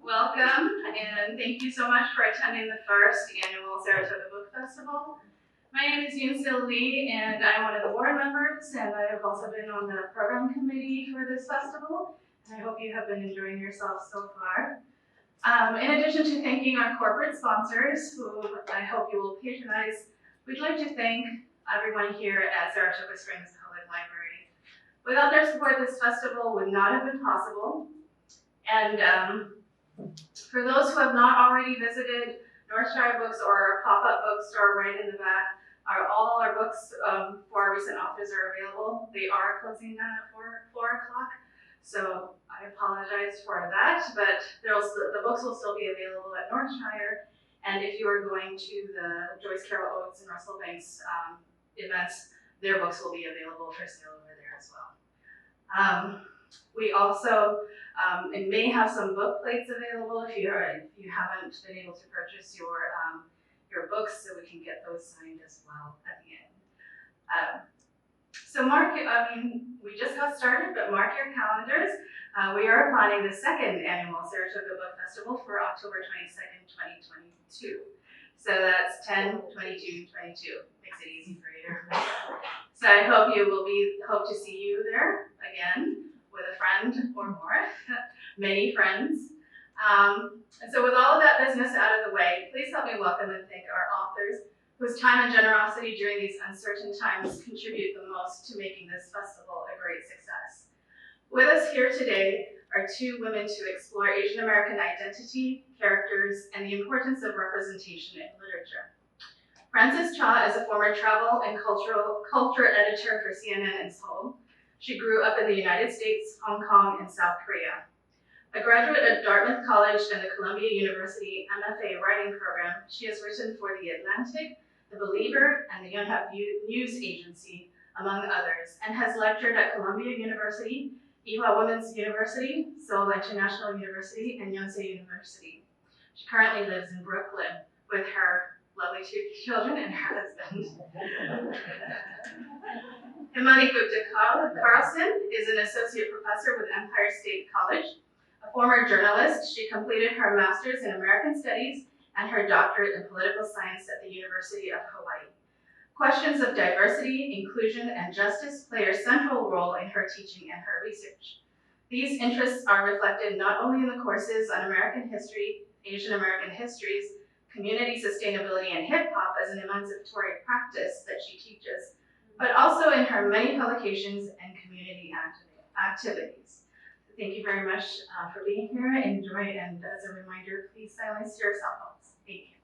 Welcome, and thank you so much for attending the first annual Saratoga Book Festival. My name is Yoon-Sil Lee, and I'm one of the board members, and I have also been on the program committee for this festival, and I hope you have been enjoying yourselves so far. In addition to thanking our corporate sponsors, who I hope you will patronize, we'd like to thank everyone here at Saratoga Springs Public Library. Without their support, this festival would not have been possible. And for those who have not already visited Northshire Books or our pop-up bookstore right in the back, all our books for our recent authors are available. They are closing down at 4 o'clock, so I apologize for that, but the books will still be available at Northshire. And if you are going to the Joyce Carol Oates and Russell Banks events, their books will be available for sale over there as well. We also may have some book plates available if you haven't been able to purchase your books, so we can get those signed as well at the end. So we just got started, but mark your calendars. We are planning the second annual Saratoga Book Festival for October 22nd, 2022. So that's 10, 22, 22. Makes it easy for you to remember. So I hope to see you there again with a friend or more, many friends. And so with all of that business out of the way, please help me welcome and thank our authors whose time and generosity during these uncertain times contribute the most to making this festival a great success. With us here today are two women to explore Asian American identity, characters, and the importance of representation in literature. Frances Cha is a former travel and culture editor for CNN in Seoul. She grew up in the United States, Hong Kong, and South Korea. A graduate of Dartmouth College and the Columbia University MFA writing program, she has written for The Atlantic, The Believer, and the Yonhap News Agency, among others, and has lectured at Columbia University, Ewha Women's University, Seoul International University, and Yonsei University. She currently lives in Brooklyn with her lovely two children and her husband. Himanee Gupta-Carlson is an associate professor with Empire State College. A former journalist, she completed her master's in American Studies and her doctorate in political science at the University of Hawaii. Questions of diversity, inclusion, and justice play a central role in her teaching and her research. These interests are reflected not only in the courses on American history, Asian American histories, community sustainability, and hip hop as an emancipatory practice that she teaches, but also in her many publications and community activities. Thank you very much for being here. Enjoy, and as a reminder, please silence your cell phones. Thank you.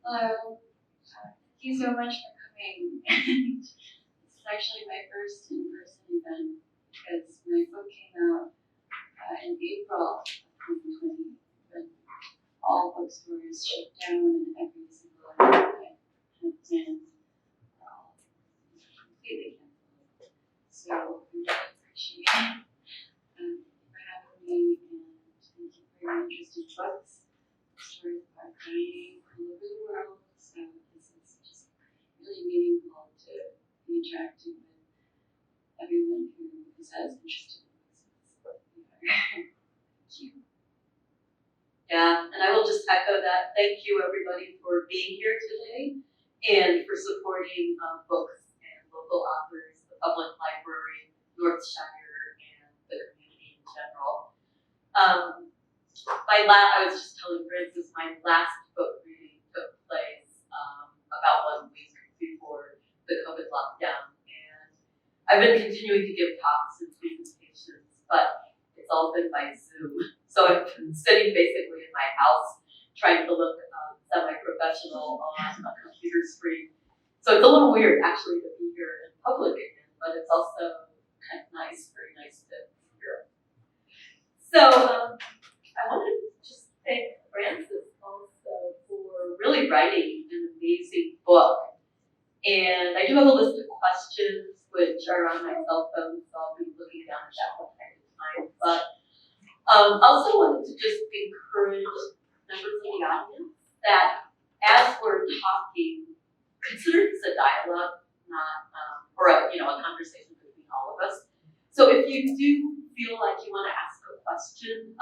Hello. Thank you so much for coming. This is actually my first in-person event because my book came out in April of 2020, when all bookstores shut down and every single event I had planned all completely canceled. So I really appreciate thank you for having me, and thank you for your interest in books. Stories about writing all over the world, so this is just really meaningful to be interacting with everyone who is as interested in books as we are. Thank you. Yeah, and I will just echo that. Thank you, everybody, for being here today and for supporting books and local authors, the public library, Northshire, and the community in general. I was just telling Frances, my last book reading took place about 1 week before the COVID lockdown, and I've been continuing to give talks and presentations, but it's all been by Zoom. So I've been sitting basically in my house trying to look semi-professional on a computer screen. So it's a little weird actually to be here in public again, but it's also kind of nice, very nice to be here. So I wanted to just thank Frances also for really writing an amazing book. And I do have a list of questions which are on my cell phone, so I'll be looking down at that one time to time. But also wanted to just encourage members of the audience that as we're talking, a conversation between all of us. So if you do feel like you want to ask a question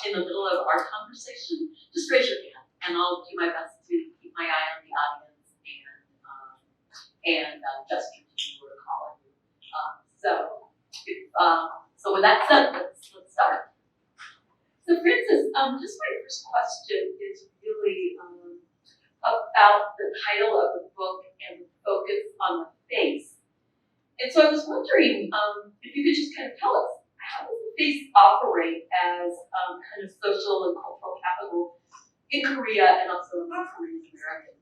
in the middle of our conversation, just raise your hand, and I'll do my best to keep my eye on the audience and gesture to you or call on you. So with that said, let's start. So Francis, just my first question is really about the title of the book and the focus on the face. And so I was wondering if you could just kind of tell us, how does the face operate as kind of social and cultural capital in Korea and also among Korean Americans?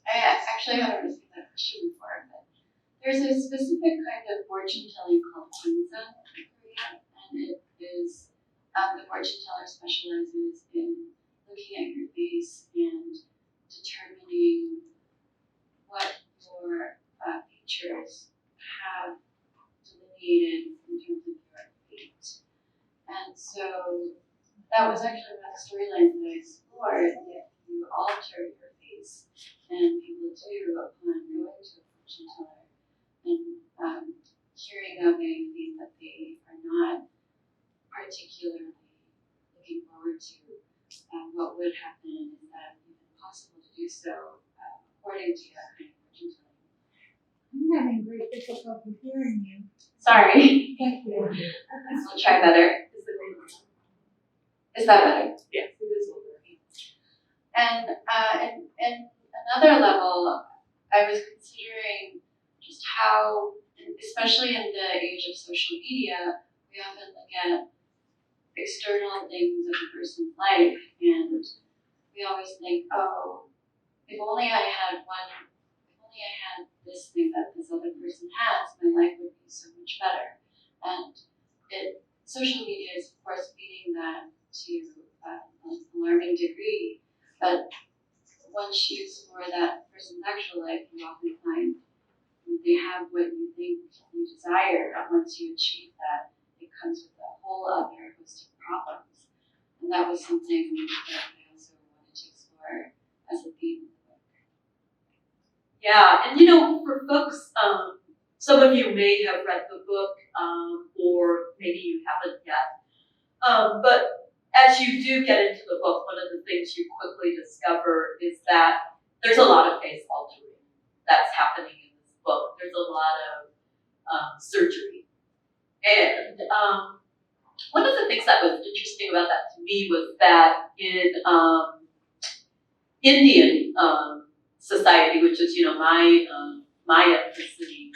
I actually haven't received that question before, but there's a specific kind of fortune telling called Untitled in Korea, and it is the fortune teller specializes in looking at your face and determining what your features have delineated in terms of your fate. And so that was actually one of the storylines that I explored. If you alter your face, and people do upon going to a fortune teller and hearing of a fate that they are not particularly looking forward to, what would happen is that it is possible to do so according to that kind of fortune telling. I'm having great difficulty hearing you. Sorry. Thank you. I'll try better. Is that better? Yes, it is over. And another level, I was considering just how, especially in the age of social media, we often look at external things of a person's life, and we always think, oh, if only I had this thing that this other person has, my life would be so much better. And social media is, of course, feeding that to an alarming degree. But once you explore that person's actual life, you often find they have what you think you desire, but once you achieve that, it comes with a whole other host of problems. And that was something that I also wanted to explore as a theme of the book. Yeah, and you know, for folks, some of you may have read the book, or maybe you haven't yet. But as you do get into the book, one of the things you quickly discover is that there's a lot of face altering that's happening in this book. There's a lot of surgery. And one of the things that was interesting about that to me was that in Indian society, which is, you know, my ethnicity,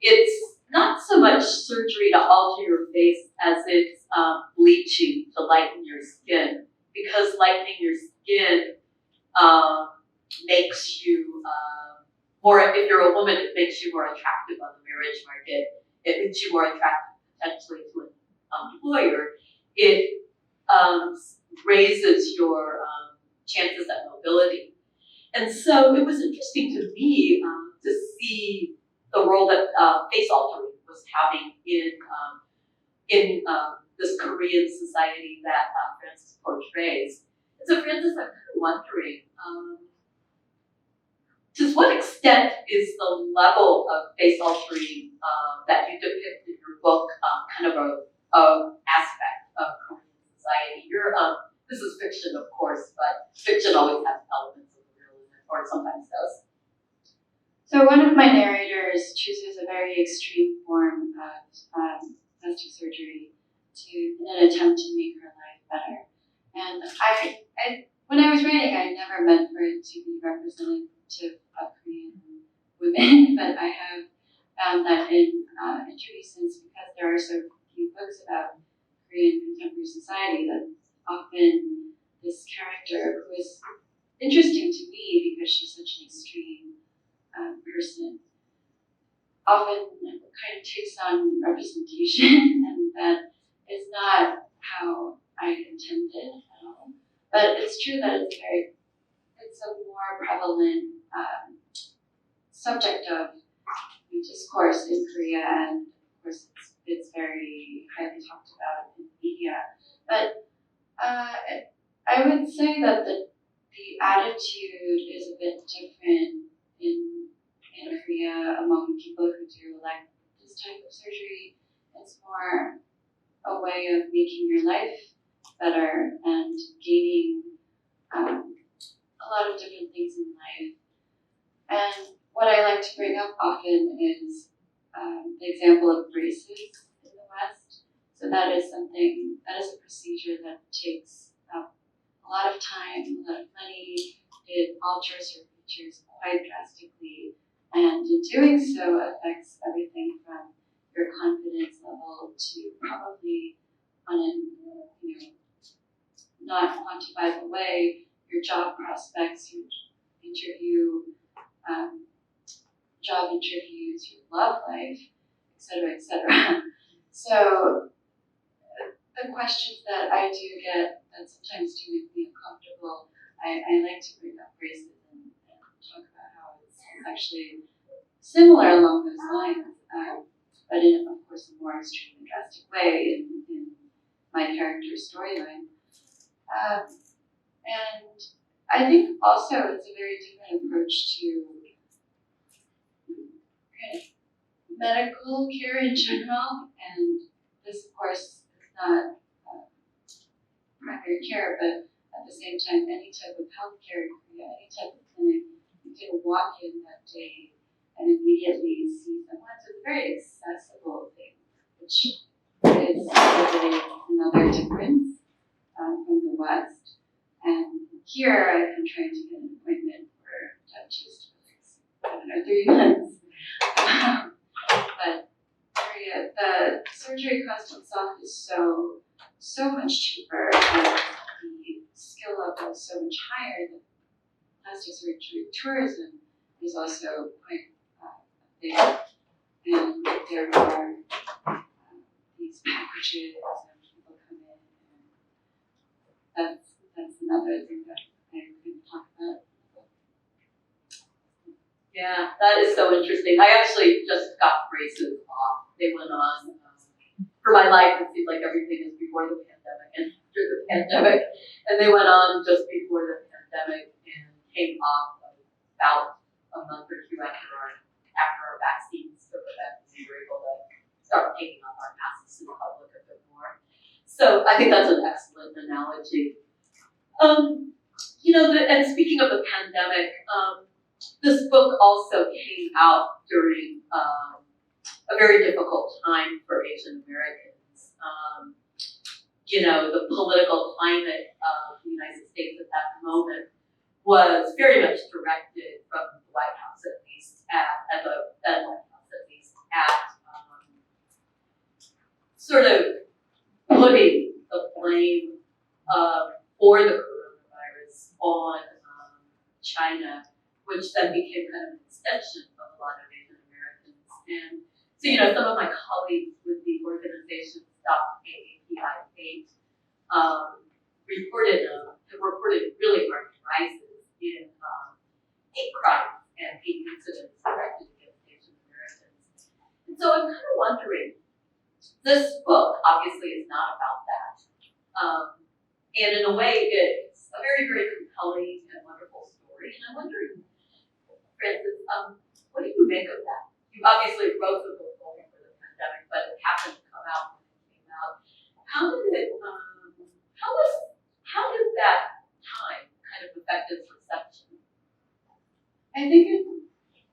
it's not so much surgery to alter your face as it's bleaching to lighten your skin, because lightening your skin makes you more, if you're a woman, it makes you more attractive on the marriage market. It makes you more attractive potentially to an employer. It raises your chances at mobility. And so it was interesting to me to see the role that face altering was having in this Korean society that Francis portrays. And so Francis, I'm kind of wondering, to what extent is the level of face altering that you depict in your book kind of a aspect of Korean society? This is fiction, of course, but fiction always has elements of the real in it, or it sometimes does. So one of my narrators chooses a very extreme form of plastic surgery in an attempt to make her life better. And I when I was writing, I never meant for it to be representative of Korean women, but I have found that in interviews since, because there are so few books about Korean contemporary society, that often this character, who is interesting to me because she's such an extreme person, often kind of takes on representation, and that is not how I intended at all. But it's true that it's a more prevalent subject of discourse in Korea, and of course it's very highly talked about in media. But I would say that the attitude is a bit different in in Korea among people who do like this type of surgery. It's more a way of making your life better and gaining a lot of different things in life. And what I like to bring up often is the example of braces in the West. So that is a procedure that takes a lot of time, a lot of money. It alters your features quite drastically, and in doing so affects everything from your confidence level to probably on an not quantifiable way, your job prospects, your job interviews, your love life, etc., etc. So the questions that I do get that sometimes do make me uncomfortable, I like to bring up braces and talk about how it's actually similar along those lines, but in, of course, a more extreme and drastic way in my character's storyline. And I think also it's a very different approach to kind of medical care in general, and this, of course, is not primary care, but at the same time, any type of healthcare in Korea, any type of clinic, you can walk in that day and immediately see someone. So it's a very accessible thing, which is really another difference from the West. And here, I've been trying to get an appointment for dentist for like 7 or 3 months. But Korea, the surgery cost itself is so much cheaper, and the skill level is so much higher that plastic surgery tourism is also quite big. And there are these packages, and people come in, and that's another thing that I could talk about. Yeah, that is so interesting. I actually just got braces off. They went on for my life. It seems like everything is before the pandemic and after the pandemic, and they went on just before the pandemic and came off about a month or two after our vaccines took effect. We were able to start taking off our masks in public a bit more. So I think that's an excellent analogy. And speaking of the pandemic, this book also came out during a very difficult time for Asian Americans. The political climate of the United States at that moment was very much directed from the White House, at least, at the then White House, at least, at sort of putting the blame for the coronavirus on China, which then became kind of an extension of a lot of Asian Americans. And so, some of my colleagues with the organization Stop AAPI Hate reported really marked rises in hate crimes and hate incidents directed against Asian Americans. And so I'm kind of wondering, this book obviously is not about that. And in a way, it's a very, very compelling and wonderful story. And I'm wondering, Francis, what do you make of that? You obviously wrote the book only for the pandemic, but it happened to come out when it came out. How did that time kind of affect its reception? I think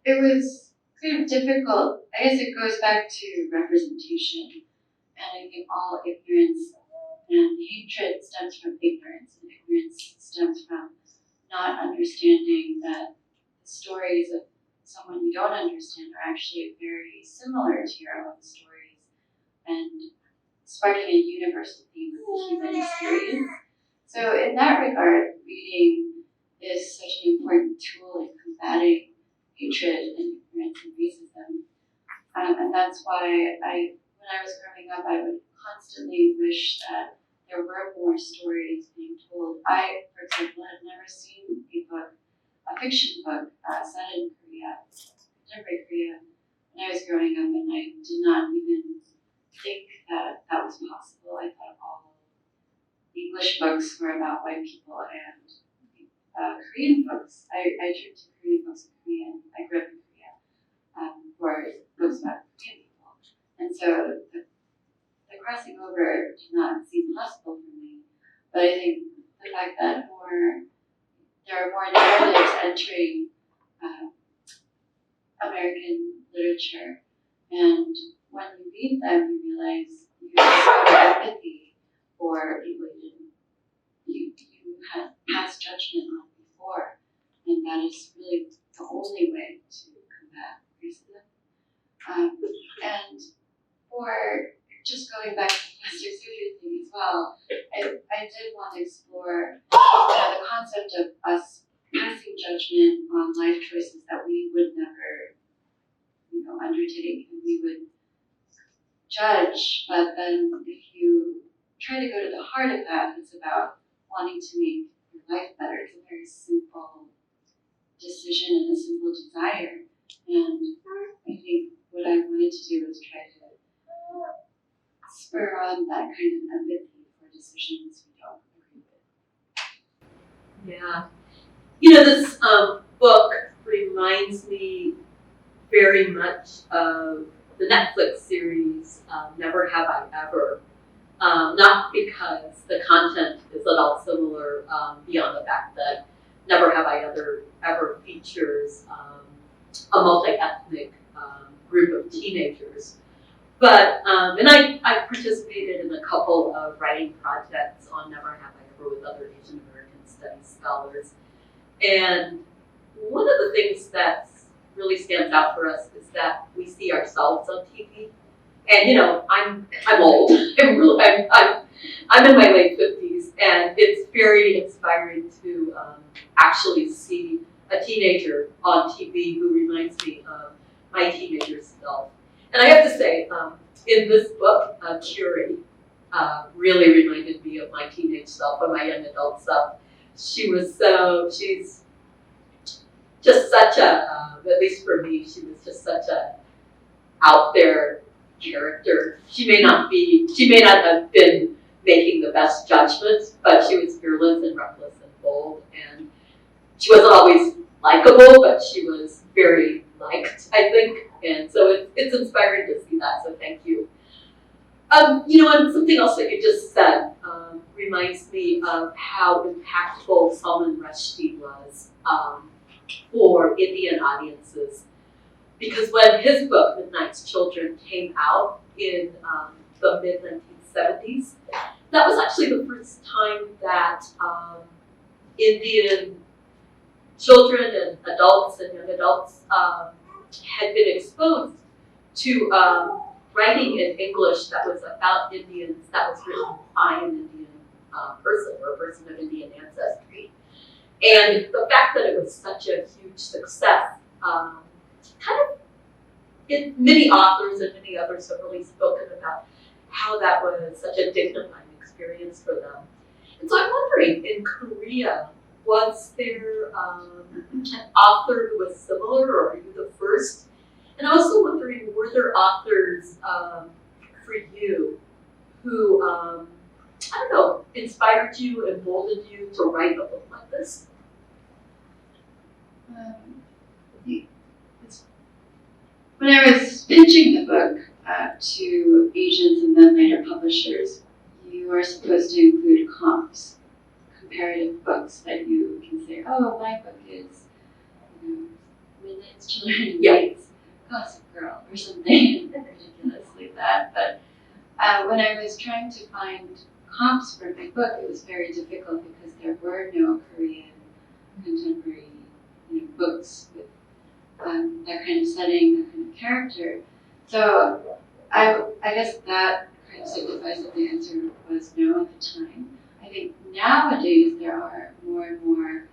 it was kind of difficult. I guess it goes back to representation, and I think all ignorance and hatred stems from ignorance, and ignorance stems from not understanding that the stories of someone you don't understand are actually very similar to your own stories, and sparking a universal theme of the human experience. So in that regard, reading is such an important tool in combating hatred and ignorance and racism. And that's why when I was growing up, I would constantly wish that there were more stories being told. I, for example, had never seen a fiction book set in Korea, contemporary Korea, when I was growing up, and I did not even think that that was possible. I thought all English books were about white people, and Korean books. I turned to Korean books in Korea, and I grew up in Korea. for books about Korean people. And so the crossing over did not seem possible for me. But I think the fact that there are more narratives entering American literature, and when you read them, you realize you have empathy for people you had past judgment on before, and that is really the only way to combat racism. And for just going back to the plastic surgery thing as well, I did want to explore the concept of us passing judgment on life choices that we would never, undertake, and we would judge. But then, if you try to go to the heart of that, it's about wanting to make your life better. It's a very simple decision and a simple desire. And I think what I wanted to do was try to spur on that kind of empathy for decisions we don't agree with. Yeah. This book reminds me very much of the Netflix series Never Have I Ever. Not because the content is at all similar, beyond the fact that Never Have I Ever features a multi-ethnic group of teenagers. But, and I participated in a couple of writing projects on Never Have I Ever with other Asian American studies scholars. And one of the things that really stands out for us is that we see ourselves on TV. And I'm old. I'm in my late 50s, and it's very inspiring to actually see a teenager on TV who reminds me of my teenager self. And I have to say, in this book, Curie really reminded me of my teenage self and my young adult self. She's just such a, at least for me, she was just such a out there character. She may not have been making the best judgments, but she was fearless and reckless and bold, and she wasn't always likable, but she was very liked, I think, and so it's inspiring to see that, so thank you. And something else that you just said reminds me of how impactful Salman Rushdie was for Indian audiences. Because when his book, Midnight's Children, came out in the mid-1970s, that was actually the first time that Indian children and adults and young adults had been exposed to writing in English that was about Indians, that was written by an Indian person or a person of Indian ancestry. And the fact that it was such a huge success, many authors and many others have really spoken about how that was such a dignifying experience for them. And so I'm wondering, in Korea, was there an author who was similar, or are you the first? And I'm also wondering, were there authors for you who, inspired you, emboldened you to write a book like this? When I was pitching the book to agents and then later publishers, you are supposed to include comps, comparative books that you can say, oh, my book is Midnight's Children Gates, Gossip Girl, or something ridiculous like that. But when I was trying to find comps for my book, it was very difficult because there were no Korean contemporary books with that kind of setting, that kind of character. So I guess that kind of signifies that the answer was no at the time. I think nowadays there are more and more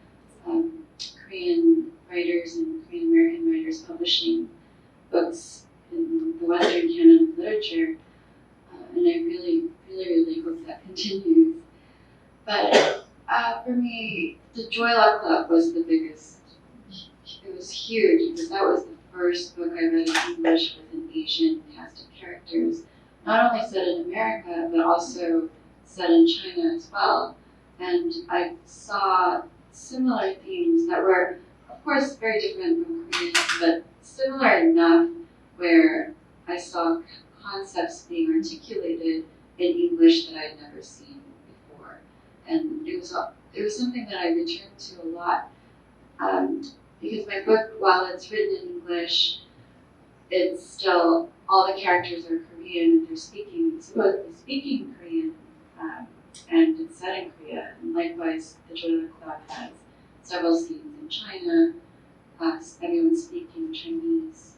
Korean writers and Korean American writers publishing books in the Western canon of literature, and I really, really, really hope that continues. But for me, the Joy Luck Club was the biggest. It was huge because that was the first book I read in English with an Asian cast of characters, not only set in America, but also set in China as well. And I saw similar themes that were, of course, very different from Korean, but similar enough where I saw concepts being articulated in English that I'd never seen before. And it was something that I returned to a lot because my book, while it's written in English, it's still, all the characters are Korean and they're supposedly speaking Korean, and it's set in Korea. And likewise, the Joy Club has several scenes in China, everyone speaking Chinese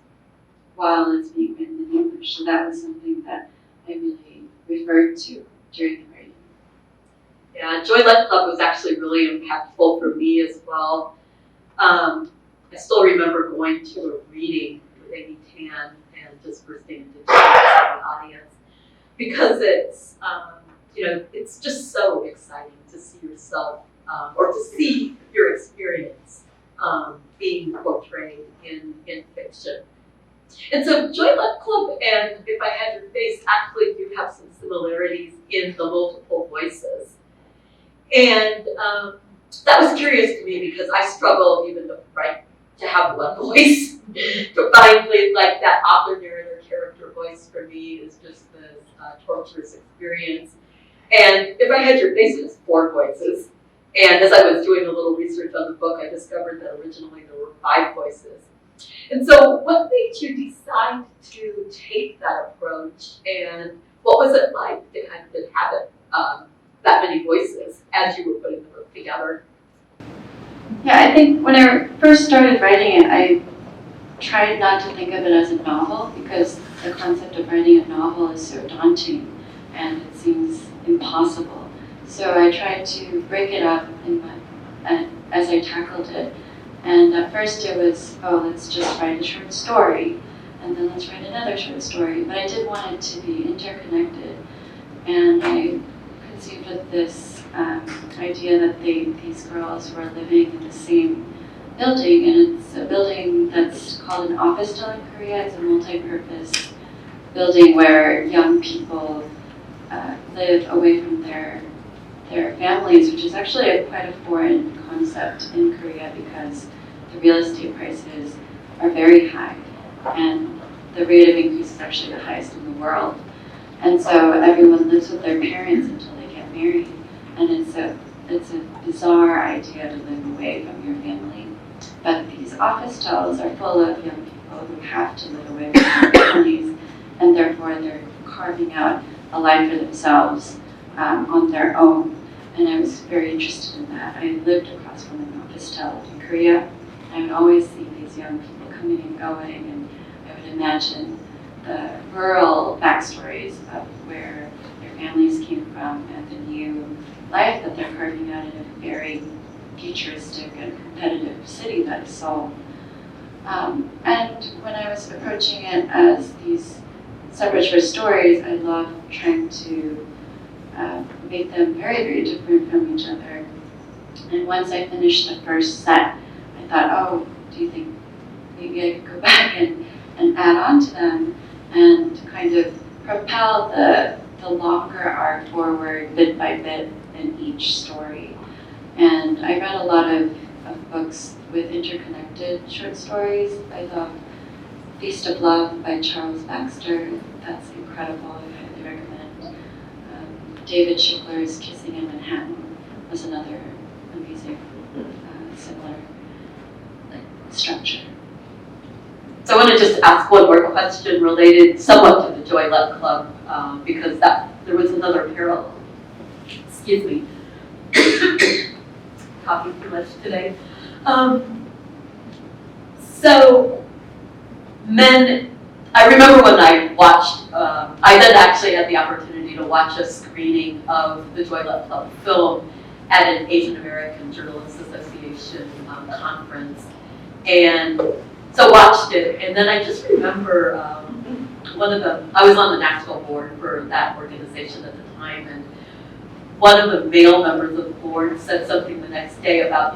while it's being written in English. So that was something that I really referred to during the writing. Yeah, Joy Luck Club was actually really impactful for me as well. I still remember going to a reading with Amy Tan and just bursting into tears in the audience because it's, it's just so exciting to see yourself or to see your experience being portrayed in fiction. And so Joy Luck Club and If I Had Your Face actually do have some similarities in the multiple voices. And that was curious to me because I struggle even to have one voice. To find like that author, narrator, character voice for me is just this torturous experience. And If I Had Your Face, it's 4 voices. And as I was doing a little research on the book, I discovered that originally there were 5 voices. And so what made you decide to take that approach, and what was it like to kind of inhabit that many voices as you were putting the book together? Yeah, I think when I first started writing it, I tried not to think of it as a novel because the concept of writing a novel is so daunting and it seems impossible. So I tried to break it up as I tackled it. And at first it was, let's just write a short story, and then let's write another short story. But I did want it to be interconnected. And I conceived of this idea that these girls were living in the same building, and it's a building that's called an office in Korea. It's a multi-purpose building where young people live away from their families, which is actually quite a foreign concept in Korea because the real estate prices are very high and the rate of increase is actually the highest in the world. And so everyone lives with their parents until they get married. And it's a bizarre idea to live away from your family. But these office stalls are full of young people who have to live away from their families, and therefore they're carving out a life for themselves on their own. And I was very interested in that. I lived across from an office stall in Korea. I would always see these young people coming and going, and I would imagine the rural backstories of where their families came from and the new life that they're carving out in a very futuristic and competitive city that is Seoul. And when I was approaching it as these separate short stories, I loved trying to make them very, very different from each other. And once I finished the first set, I thought, do you think maybe I could go back and add on to them and kind of propel the longer arc forward bit by bit in each story. And I read a lot of books with interconnected short stories. I love Feast of Love by Charles Baxter. That's incredible. I highly recommend. David Schickler's Kissing in Manhattan was another amazing, similar structure. So I want to just ask one more question related somewhat to the Joy Luck Club, because there was another parallel. Excuse me. Talking too much today. So I remember when I watched, I then actually had the opportunity to watch a screening of the Joy Luck Club film at an Asian American Journalists Association conference. And so watched it, and then I just remember I was on the national board for that organization at the time, and one of the male members of the board said something the next day about,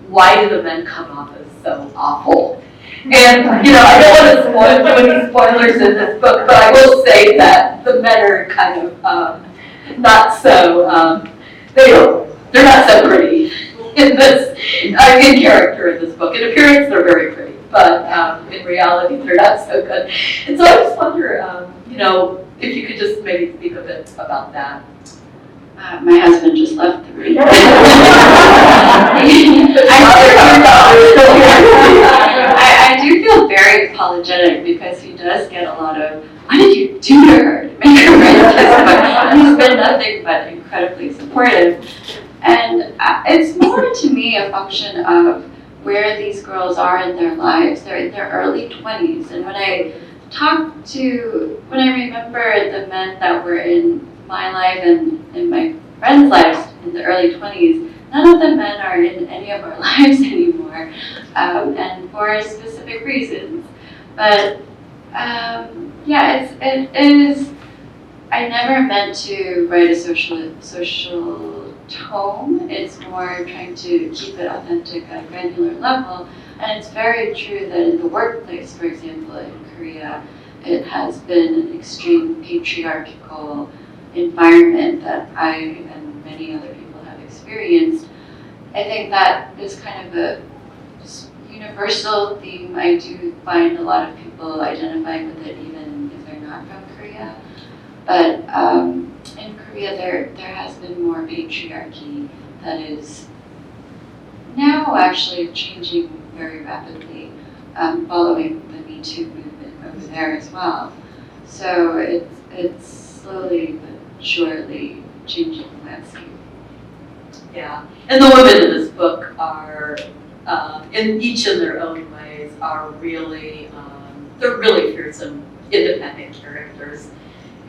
why do the men come off as so awful? And, I don't want to do any spoilers in this book, but I will say that the men are kind of not so, they're not so pretty in character in this book. In appearance, they're very pretty, but in reality they're not so good. And so I just wonder, if you could just maybe speak a bit about that. My husband just left the room. I do feel very apologetic because he does get a lot of, what did you do to her to make her write this book? And he's been nothing but incredibly supportive. And it's more to me a function of where these girls are in their lives. They're in their early 20s. And when I remember the men that were in my life and in my friends' lives in the early 20s, none of the men are in any of our lives anymore, and for specific reasons. But it is. I never meant to write a social tone. It's more trying to keep it authentic at a granular level. And it's very true that in the workplace, for example, in Korea, it has been an extreme patriarchal environment that I and many other people have experienced. I think that is kind of a universal theme. I do find a lot of people identifying with it even if they're not from Korea. But in Korea, there has been more patriarchy that is now actually changing very rapidly, following the Me Too movement over there as well. So it's slowly but surely changing the landscape. Yeah, and the women in this book are, in each of their own ways, are really, they're really fearsome, independent characters.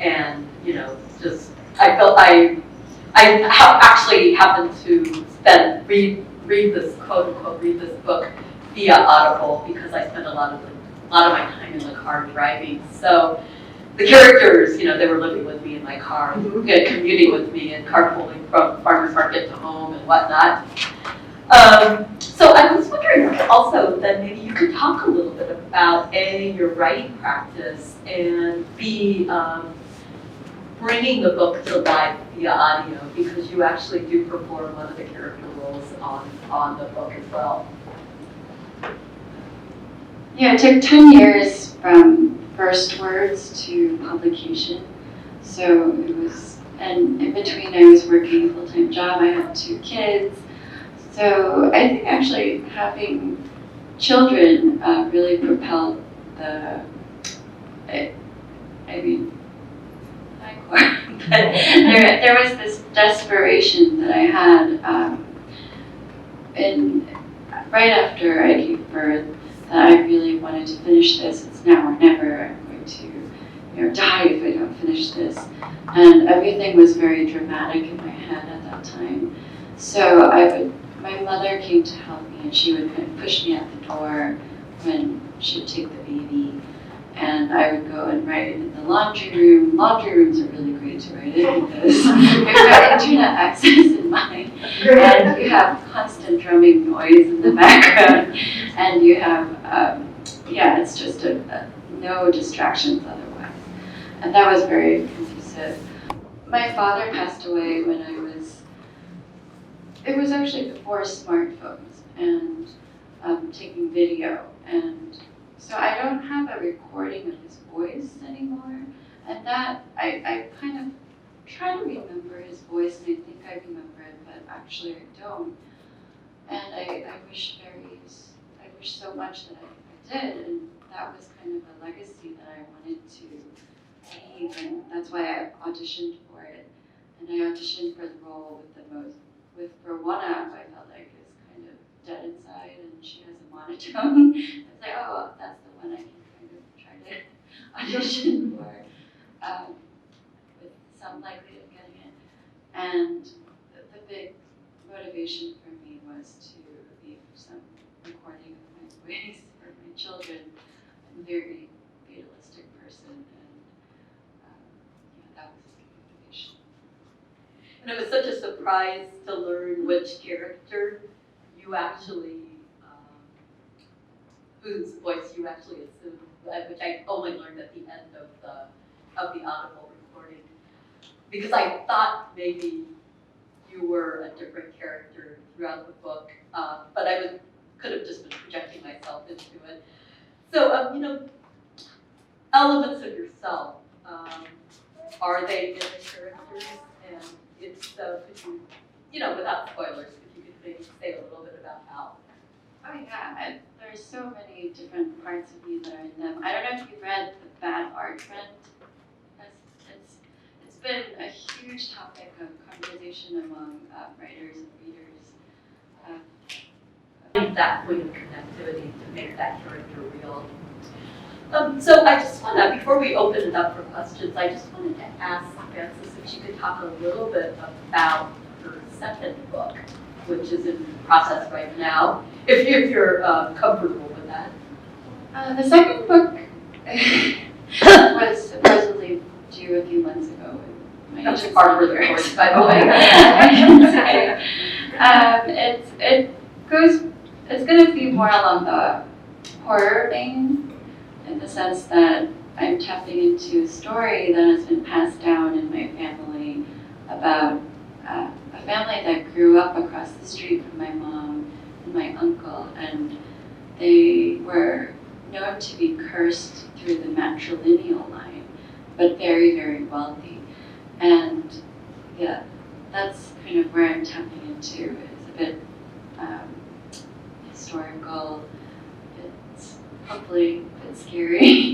And, I felt I actually happened to read this, quote unquote, read this book via Audible because I spent a lot of my time in the car driving. So the characters, they were living with me in my car, commuting with me and carpooling from farmer's market to home and whatnot. So I was wondering also that maybe you could talk a little bit about A, your writing practice, and B, bringing the book to life via audio, because you actually do perform one of the character roles on the book as well. Yeah, it took 10 years from first words to publication. So it was, and in between I was working a full-time job, I had 2 kids. So I think actually having children really propelled there was this desperation that I had right after I gave birth, that I really wanted to finish this. It's now or never. I'm going to die if I don't finish this. And everything was very dramatic in my head at that time. So my mother came to help me, and she would kind of push me out the door when she would take the baby. And I would go and write in the laundry room. Laundry rooms are really great to write in because you've got internet access in mine, and you have constant drumming noise in the background, and you have, it's just no distractions otherwise. And that was very conducive. My father passed away when it was actually before smartphones and taking video, and so I don't have a recording of his voice anymore, and that I kind of try to remember his voice, and I think I remember it, but actually I don't. And I wish so much that I did, and that was kind of a legacy that I wanted to leave, and that's why I auditioned for it. And I auditioned for the role with Rowana, who I felt like is kind of dead inside, and she has a monotone. I was like, oh, that's the one I can kind of try to audition for, with some likelihood of getting it. And the big motivation for me was to leave some recording of my voice for my children. I'm a very fatalistic person, and that was the motivation. And it was such a surprise to learn which character you actually, whose voice you actually assumed, which I only learned at the end of the Audible recording, because I thought maybe you were a different character throughout the book, but I could have just been projecting myself into it. So, elements of yourself, are they in the characters? And if so, could you, without spoilers, if you could maybe say a little bit about how? Oh yeah, there's so many different parts of me that are in them. I don't know if you've read The Bad Art Trend. It's been a huge topic of conversation among writers and readers. That point of connectivity to make that character real. So I just want to, before we open it up for questions, I just wanted to ask Frances if she could talk a little bit about her second book, which is in process right now, if you're comfortable with that. The second book was supposedly due a few months ago. That's part of the course, by the way. It's going to be more along the horror vein, in the sense that I'm tapping into a story that has been passed down in my family about a family that grew up across the street from my mom and my uncle, and they were known to be cursed through the matrilineal line, but very, very wealthy. And yeah, that's kind of where I'm tapping into. It's a bit historical. It's hopefully a bit scary.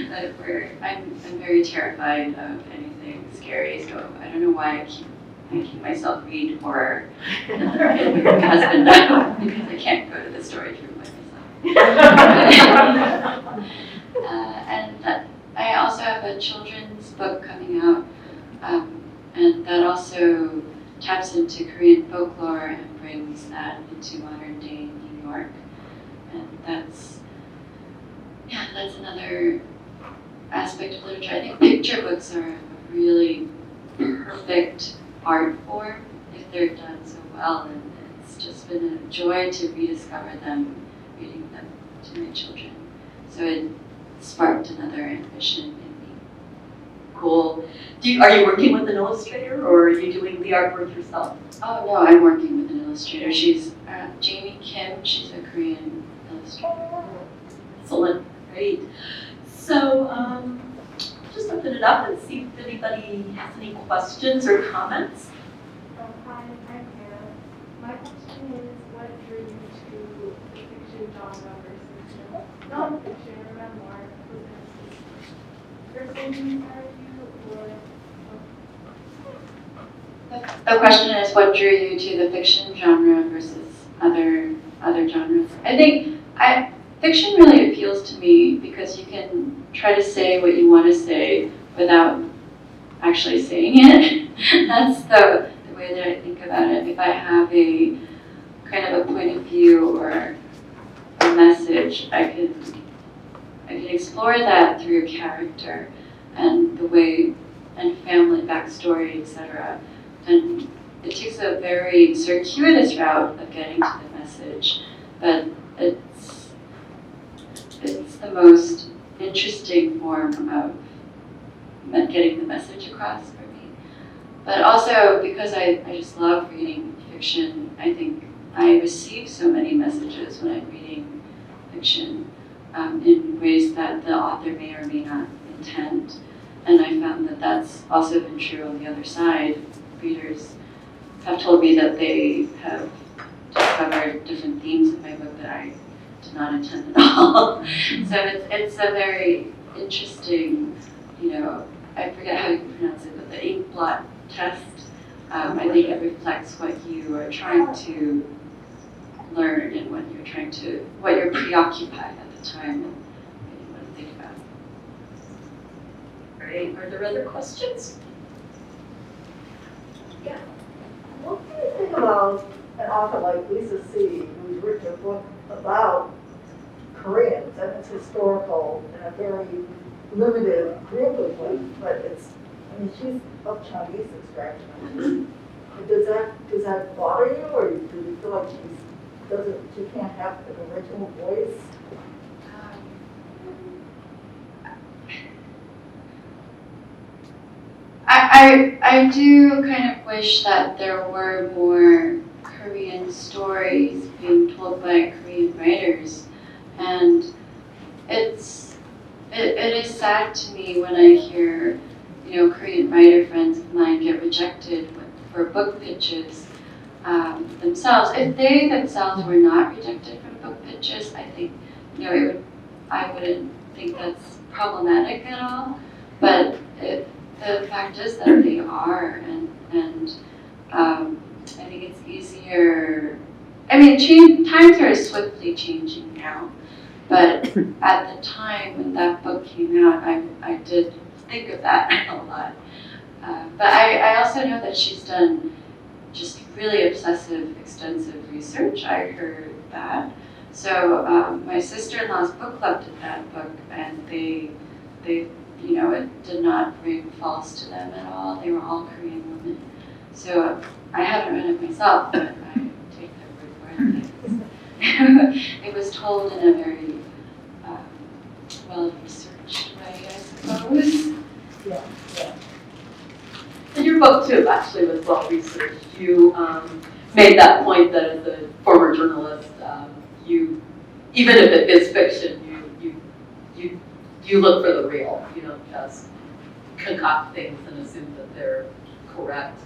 But I'm very terrified of anything scary, so I don't know why I keep making myself read horror. And my husband knows, because I can't go to the storage room by myself. And I also have a children's book coming out, and that also taps into Korean folklore and brings that into modern day New York. And that's another aspect of literature. I think picture books are a really perfect art form if they're done so well, and it's just been a joy to rediscover them, reading them to my children. So it sparked another ambition in me. Cool. Are you working with an illustrator, or are you doing the artwork yourself? Oh no, I'm working with an illustrator. She's Jamie Kim. She's a Korean illustrator. Excellent. Great. So just open it up and see if anybody has any questions or comments. Hi, I'm Hannah. My question is, what drew you to the fiction genre versus non-fiction or memoir? Was it personally inspired you, or? The question is, what drew you to the fiction genre versus other genres? I think fiction really appeals to me because you can try to say what you want to say without actually saying it. That's the way that I think about it. If I have a kind of a point of view or a message, I can explore that through character and the way and family backstory, etc. And it takes a very circuitous route of getting to the message, but it's the most interesting form of getting the message across for me. But also, because I just love reading fiction, I think I receive so many messages when I'm reading fiction in ways that the author may or may not intend. And I found that that's also been true on the other side. Readers have told me that they have discovered different themes in my book that I did not intend at all. So it's a very interesting, I forget how you pronounce it, but the ink blot test. I think it reflects what you are trying to learn and what you're preoccupied at the time and what you want to think about. Great. Are there other questions? Yeah. What do you think about an author like Lisa C., who's written a book about Koreans, and it's historical and a very limited group of them, but she's of Chinese extraction. Does that bother you, or do you feel like she can't have an original voice? I do kind of wish that there were more Korean stories being told by Korean writers, and it is sad to me when I hear, Korean writer friends of mine get rejected for book pitches themselves. If they themselves were not rejected from book pitches, I think, I wouldn't think that's problematic at all. But the fact is that they are, and I think it's easier. I mean, times are swiftly changing now, but at the time when that book came out, I did think of that a lot. But I also know that she's done just really obsessive, extensive research. I heard that. So my sister-in-law's book club did that book, and they it did not ring false to them at all. They were all Korean women. So I haven't read it myself, but I take their word for it. It was told in a very well-researched way, I suppose. Yeah. And your book too actually was well researched. You made that point that as a former journalist, you, even if it is fiction, you look for the real. You don't just concoct things and assume that they're correct.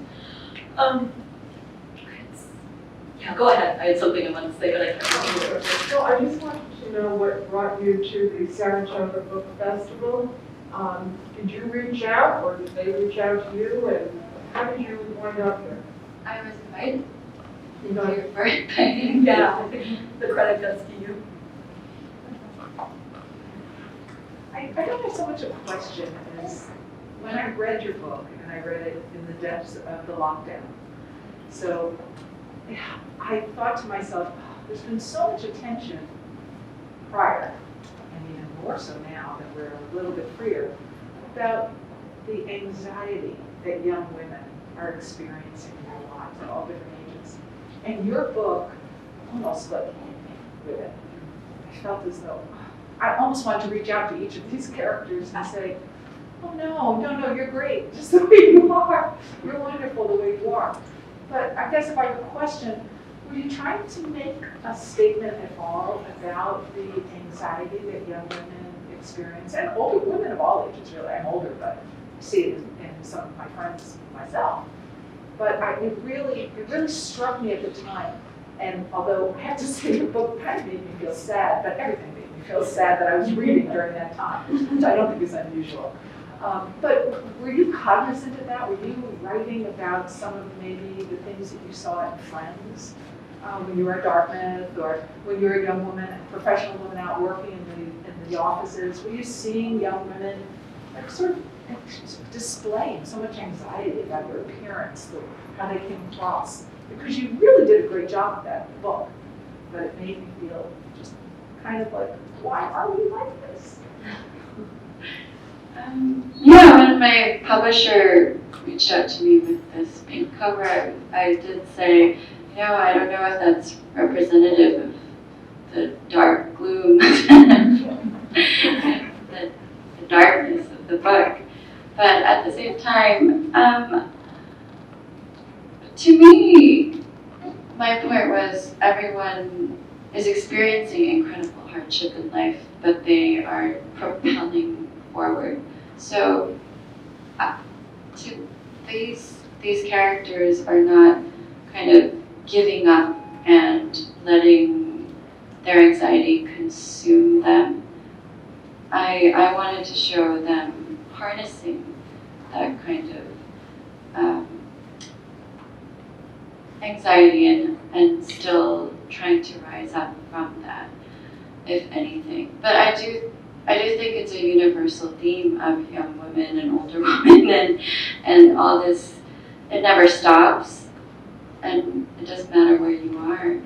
Yeah, go ahead. I had something I wanted to say, but I can't remember. So I just wanted to know what brought you to the Saratoga Book Festival. Did you reach out, or did they reach out to you, and how did you wind up here? I was invited. You know, You're very inviting. Yeah, I think the credit goes to you. I don't have so much a question as when I read your book, and I read it in the depths of the lockdown. So I thought to myself, there's been so much attention prior, and even more so now that we're a little bit freer, about the anxiety that young women are experiencing in their lives at all different ages. And your book almost like hit me with it. I felt as though I almost wanted to reach out to each of these characters and say, oh no, you're great, just the way you are. You're wonderful the way you are. But I guess if I could question, were you trying to make a statement at all about the anxiety that young women experience, and older women of all ages, really? I'm older, but I see it in some of my friends, myself. But it really struck me at the time. And although I have to say the book kind of made me feel sad, but everything made me feel sad that I was reading during that time, which I don't think is unusual. But were you cognizant of that? Were you writing about some of maybe the things that you saw in friends when you were at Dartmouth, or when you were a young woman, a professional woman out working in the offices? Were you seeing young women like sort of displaying so much anxiety about their appearance, how they came across? Because you really did a great job of that in the book, but it made me feel just kind of like, why are we like this? When my publisher reached out to me with this pink cover, I did say, I don't know if that's representative of the dark gloom, the darkness of the book. But at the same time, to me, my point was everyone is experiencing incredible hardship in life, but they are propelling forward. So these characters are not kind of giving up and letting their anxiety consume them. I wanted to show them harnessing that kind of anxiety and still trying to rise up from that, if anything. But I do think it's a universal theme of young women and older women and all this. It never stops, and it doesn't matter where you are.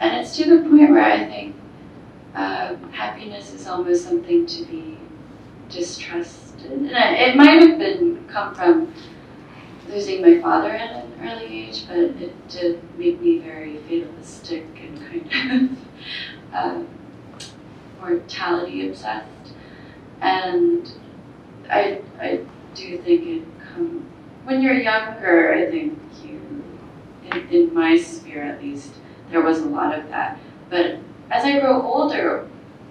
And it's to the point where I think happiness is almost something to be distrusted. And it might have come from losing my father at an early age, but it did make me very fatalistic and kind of mortality obsessed. And I do think it when you're younger, I think in my sphere at least, there was a lot of that. But as I grow older,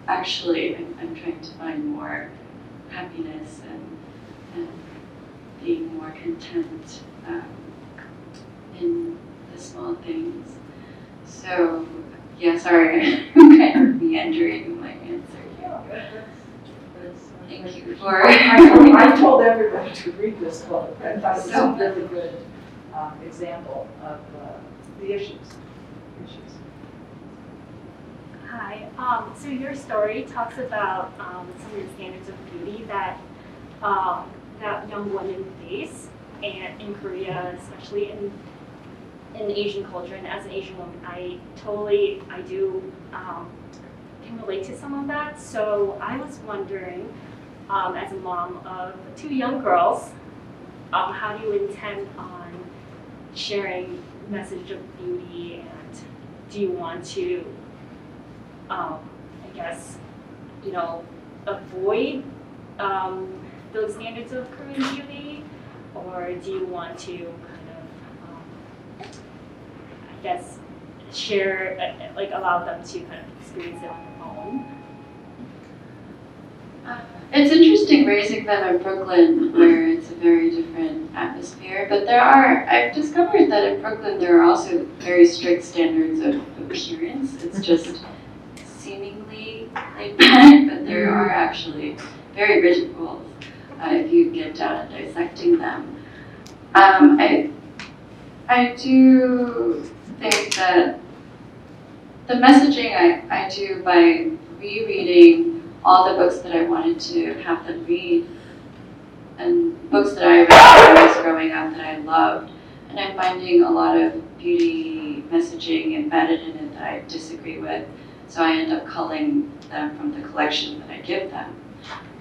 actually, I'm trying to find more happiness and being more content in the small things. So, yeah, sorry, I'm kind of meandering in my answer here. Thank you for. I told everybody to read this book. I thought it was a really good example of the issues. Hi. So your story talks about some of the standards of beauty that that young women face, and in Korea, especially in Asian culture, and as an Asian woman, I do can relate to some of that. So I was wondering, as a mom of 2 young girls, how do you intend on sharing message of beauty, and do you want to, I guess, avoid those standards of Korean beauty, or do you want to kind of, I guess, share, allow them to kind of experience it on their own? It's interesting raising them in Brooklyn, where it's a very different atmosphere. But I've discovered that in Brooklyn there are also very strict standards of appearance. It's just seemingly laid back, but there are actually very rigid rules if you get down and dissecting them. I do think that the messaging I do by rereading all the books that I wanted to have them read, and books that I read when I was growing up that I loved, and I'm finding a lot of beauty messaging embedded in it that I disagree with, so I end up culling them from the collection that I give them.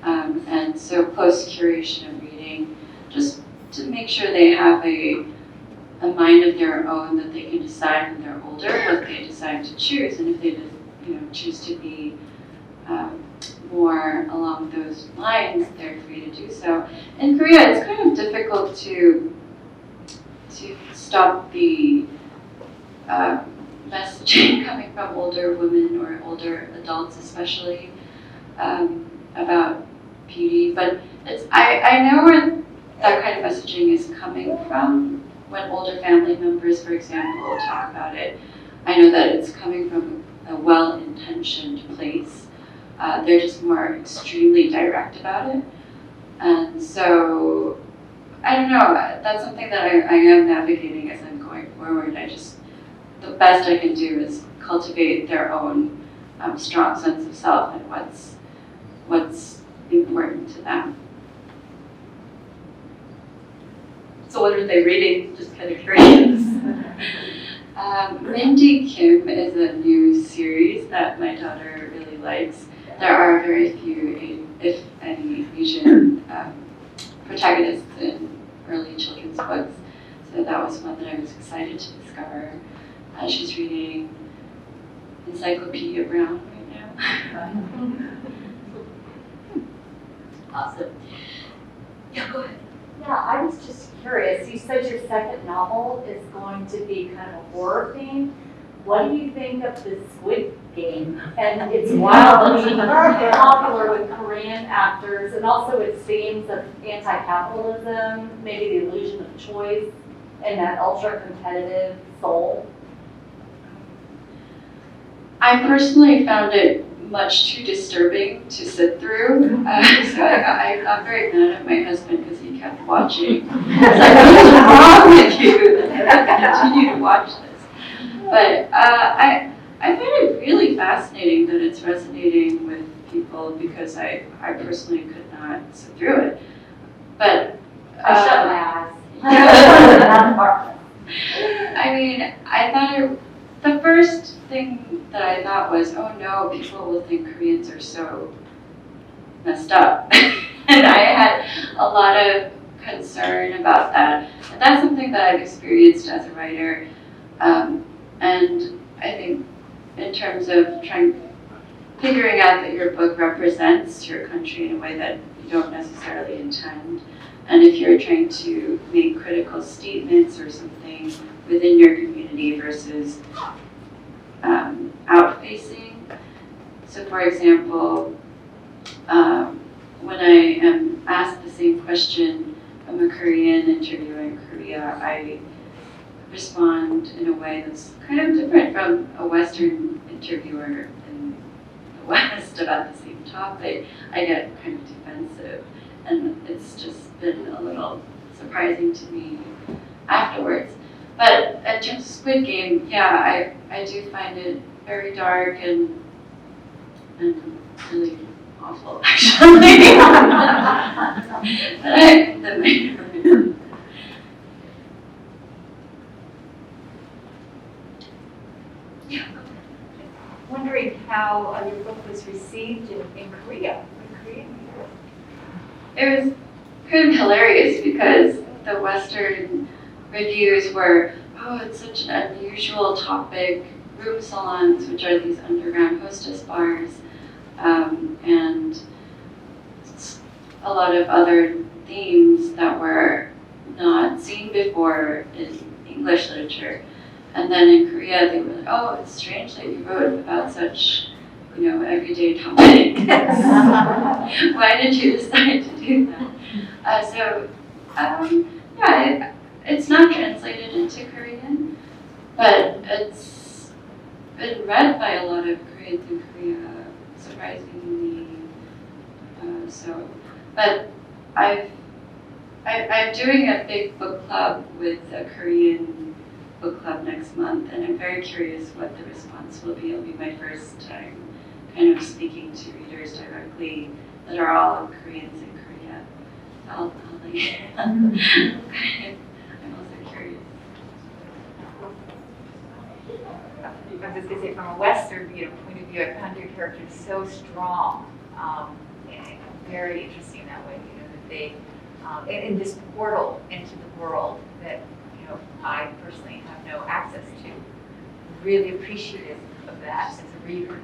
And so post-curation of reading, just to make sure they have a mind of their own, that they can decide when they're older what they decide to choose, and if they choose to be more along those lines, they're free to do so. In Korea, it's kind of difficult to stop the messaging coming from older women or older adults, especially about beauty. But I know where that kind of messaging is coming from. When older family members, for example, talk about it, I know that it's coming from a well-intentioned place. They're just more extremely direct about it. And so, I don't know, that's something that I am navigating as I'm going forward. The best I can do is cultivate their own strong sense of self and what's important to them. So what are they reading? Just kind of curious. Mindy Kim is a new series that my daughter really likes. There are very few, if any, Asian protagonists in early children's books, so that was one that I was excited to discover. She's reading Encyclopedia Brown right now. Awesome. Yeah, go ahead. Yeah, I was just curious. You said your second novel is going to be kind of a horror theme. What do you think of the Squid Game? And it's wildly popular with Korean actors, and also its themes of anti-capitalism, maybe the illusion of choice, and that ultra-competitive soul. I personally found it much too disturbing to sit through, so I got very mad at my husband because he kept watching. I was like, "What's wrong with you? I continue to watch this." But I find it really fascinating that it's resonating with people, because I personally could not sit through it. But I shut my eyes. I mean, I thought the first thing that I thought was, oh no, people will think Koreans are so messed up. And I had a lot of concern about that. And that's something that I've experienced as a writer. And I think in terms of figuring out that your book represents your country in a way that you don't necessarily intend, and if you're trying to make critical statements or something within your community versus out-facing. So for example, when I am asked the same question from a Korean interviewer in Korea, I respond in a way that's kind of different from a Western interviewer in the West about the same topic. I get kind of defensive, and it's just been a little surprising to me afterwards. But in terms of Squid Game, yeah, I do find it very dark and really awful, actually. But I think that Wondering how your book was received in Korea. it was kind of hilarious because the Western reviews were, oh, it's such an unusual topic, room salons, which are these underground hostess bars, and a lot of other themes that were not seen before in English literature. And then in Korea, they were like, oh, it's strange that you wrote about such, everyday topic. Why did you decide to do that? Yeah, it's not translated into Korean, but it's been read by a lot of Koreans in Korea, surprisingly so. But I'm doing a big book club with a Korean book club next month, and I'm very curious what the response will be. It'll be my first time kind of speaking to readers directly that are all Koreans in Korea. I'll I'm also curious. I was going to say, from a Western point of view, I found your characters so strong, and very interesting that way. That they, in this portal into the world that I personally have no access to. Really appreciative of that as a reader.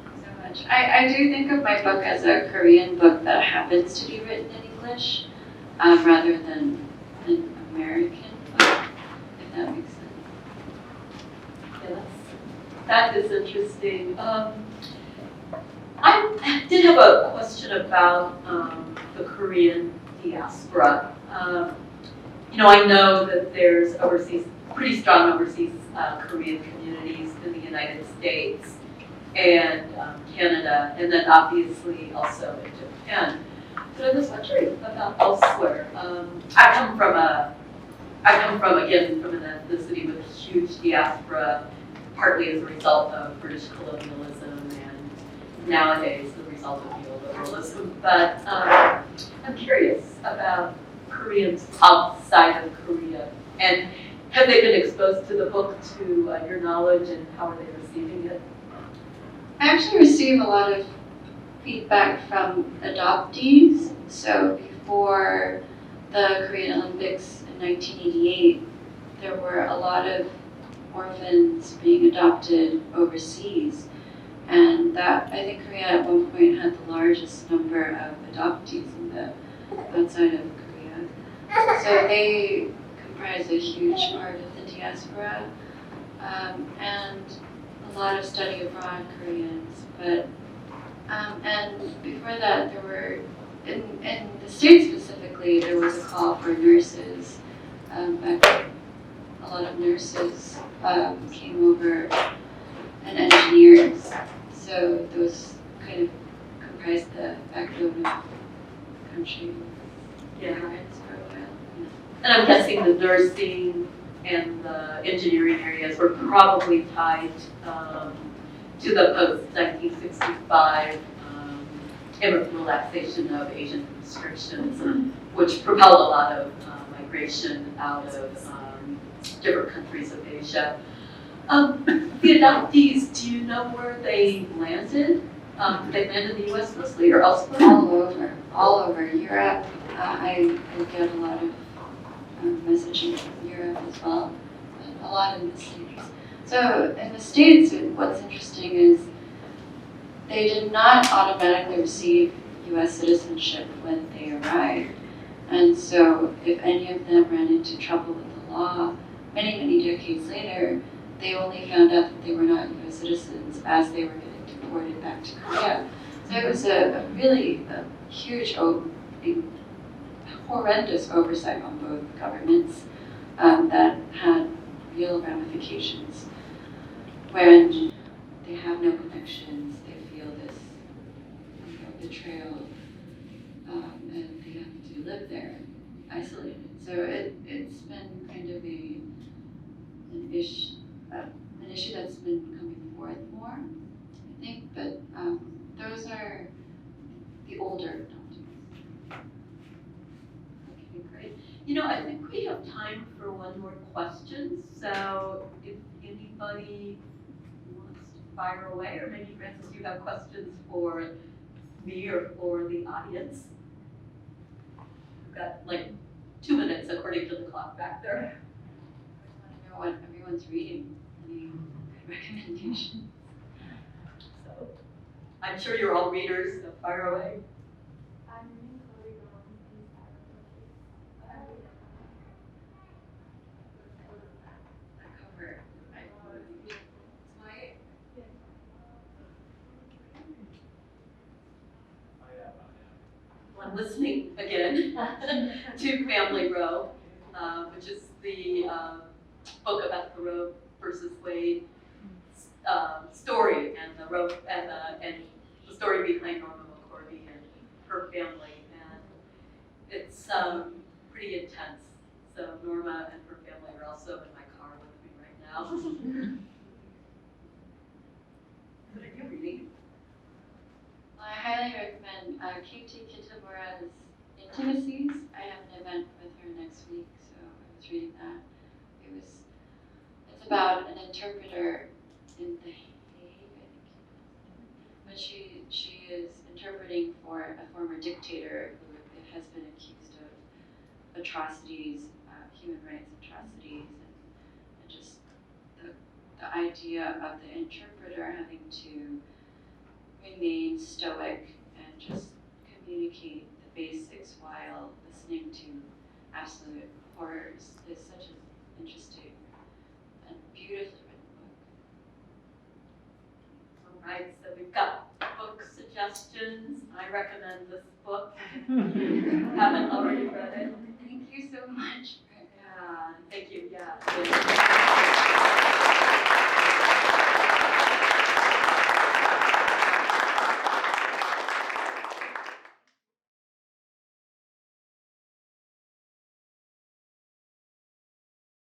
So much. I do think of my book as a Korean book that happens to be written in English, rather than an American book, if that makes sense. Yes, that is interesting. I did have a question about the Korean diaspora. I know that there's pretty strong overseas Korean communities in the United States and Canada, and then obviously also in Japan. But I was wondering about elsewhere. I come from again from an ethnicity with a huge diaspora, partly as a result of British colonialism and nowadays the result of neoliberalism. But I'm curious about Koreans outside of Korea, and have they been exposed to the book to your knowledge, and how are they receiving it? I actually receive a lot of feedback from adoptees. So before the Korean Olympics in 1988, there were a lot of orphans being adopted overseas. And that, I think Korea at one point had the largest number of adoptees outside of Korea. So they comprise a huge part of the diaspora, and a lot of study abroad Koreans. But and before that, there were in the States specifically, there was a call for nurses. Back a lot of nurses came over, and engineers. So those kind of comprised the backbone of the country. Yeah. And I'm guessing the nursing and the engineering areas were probably tied to the post-1965 relaxation of Asian restrictions, which propelled a lot of migration out of different countries of Asia. The adoptees, do you know where they landed? Did they land in the U.S. mostly or elsewhere? All over Europe. I get a lot of messaging from Europe as well, but a lot in the States. So in the States, what's interesting is they did not automatically receive U.S. citizenship when they arrived. And so if any of them ran into trouble with the law, many, many decades later, they only found out that they were not U.S. citizens as they were getting deported back to Korea. So it was a really huge, horrendous oversight on both governments that had real ramifications. When they have no connections, they feel this betrayal, and they have to live there isolated. So it's been kind of an issue that's been coming forth more, I think. But those are the older adoptees. Okay, great. You know, I think we have time for one more question. So if anybody wants to fire away, or maybe Francis, you have questions for me or for the audience. We've got like 2 minutes according to the clock back there. I want to know what everyone's reading. Any good recommendations? So I'm sure you're all readers, so fire away. I'm reading Korean That cover. Why? Well, I'm listening again to Family Row, which is the book about the Roe versus Wade story and the story behind Norma McCorvey and her family, and it's pretty intense. So Norma and her family are also in my car with me right now. What are you reading? Well, I highly recommend Katie Kitamura's Intimacies. I have an event with her next week, so I was reading that. It's about an interpreter in The Hague, I think. But she is interpreting for a former dictator who has been accused of atrocities, human rights atrocities, and just the idea of the interpreter having to remain stoic and just communicate the basics while listening to absolute horrors is such an interesting and beautifully written book. All right, so we've got book suggestions. I recommend this book. If you haven't already read it. Thank you so much. Yeah, thank you. Yeah.